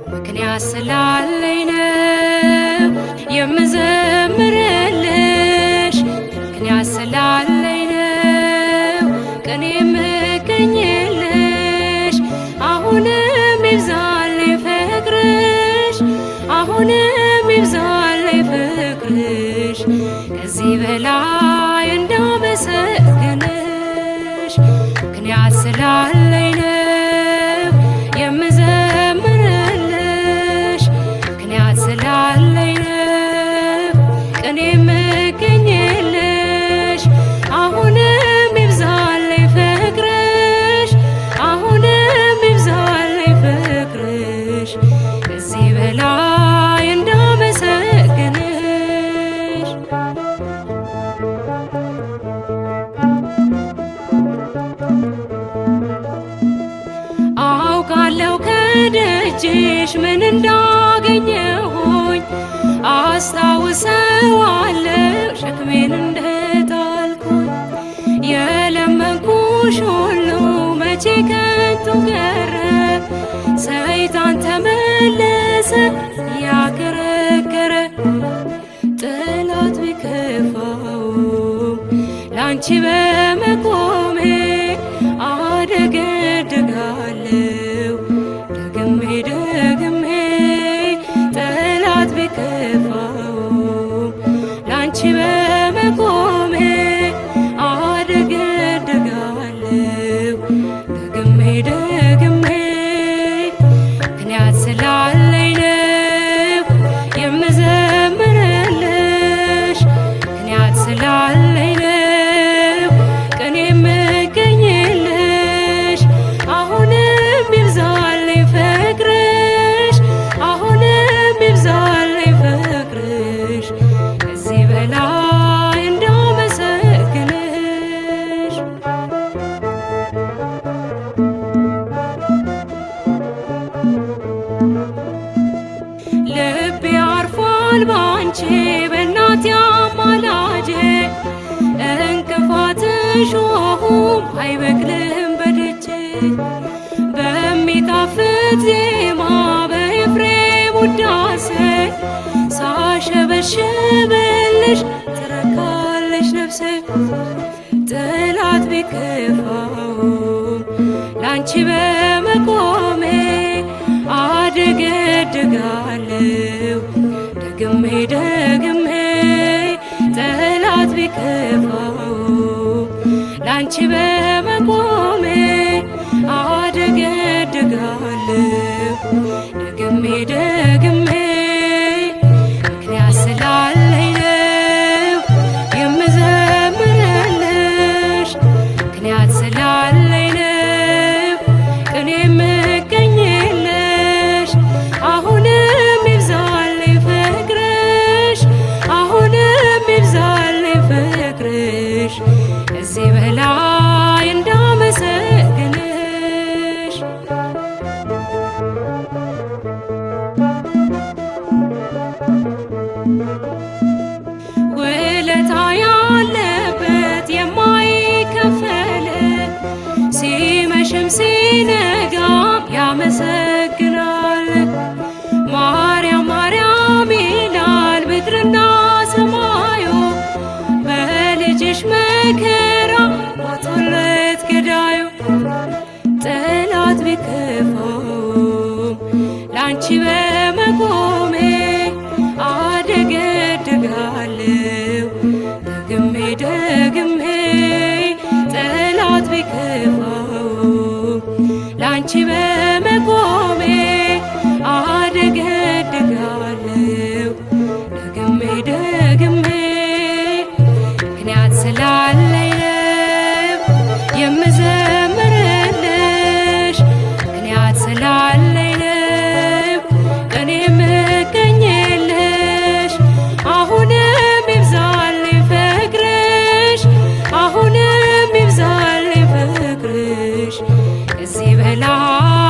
ምክንያት ስላለኝ ነው የምዘምርልሽ፣ ምክንያት ስላለኝ ነው ቀኔ የምገኝልሽ። አሁንም ይብዛልኝ ፍቅርሽ፣ አሁንም ይብዛልኝ ፍቅርሽ፣ ከዚህ በላይ እንዳመሰግንሽ። ምክንያት ስላለኝ ነው የምዘምርልሽ፣ ምክንያት ስላለኝ ነው ቀኔ የምገኝልሽ። አሁንም ይብዛልኝ ፍቅርሽ፣ አሁንም ይብዛልኝ ፍቅርሽ፣ ከዚህ በላይ እንዳመሰግንሽ። አውቃለሁ ከደጅሽ ምን እንዳገኘሁኝ፣ አስታውሰዋለሁ ሸክሜን እንደጣልኩኝ። የለመንኩሽ ሁሉ መቼ ከንቱ ቀረ፣ ሰይጣን ተመለሰ ያከረከረ። ጠላት ቢከፋውም ላንቺ በመቆሜ አደገድጋለሁ ደግሜ ደግሜ። ጠላት ቢከፋውም ላንቺ በመቆሜ አደገድጋለሁ ደግሜ ደግሜ። ምክንያት ስላለኝ ነው የምዘምርልሽ፣ ምክንያት ስላለኝ ነው ቀኔ የምገኝልሽ። አሁንም ይብዛልኝ ፍቅርሽ፣ አሁንም ይብዛልኝ ፍቅርሽ፣ ከዚህ በላይ እንዳመሰግንሽ። ልቤ አርፏል ባንቺ በእናቴ አማላጄ፣ እንቅፋት እሾሁም አይበቅልም በደጄ። በሚጣፍጥ ዜማ በኤፍሬም ውዳሴ ሳሸበሽብልሽ ትረካለሽ ነፍሴ። ጠላት ቢከፋውም ላንቺ በመቆሜ አደገድጋለሁ ደግሜ ደግሜ። ጠላት ቢከፋውም ላንቺ በመቆሜ አደገድጋለሁ ደግሜ ደግሜ። ምክንያት ስላለኝ ነው የምዘምርልሽ፣ ምክንያት ስላለኝ ነው ቀኔ የምገኝልሽ። አሁንም ይብዛልኝ ፍቅርሽ፣ አሁንም ይብዛልኝ ፍቅርሽ፣ ከዚህ በላይ እንዳመሰግንሽ። ውለታ ያለበት የማይከፈል፣ ሲመሽም ሲነጋም ያመሰግናል። ማርያም ማርያም ይላል ምድርና ሰማዩ፣ በልጅሽ መከራ ሞቶለት ገዳዩ። ጠላት ቢከፋውም ላንቺ በመቆሜ አደገድጋለሁ ደግሜ ደግሜ። ጠላት ቢከፋውም ላንቺ በመቆሜ አደገድጋለሁ ደግሜ ደግሜ። ምክንያት ስላለኝ ነው የምዘምርልሽ፣ ምክንያት ስላለኝ ከዚህ በላይ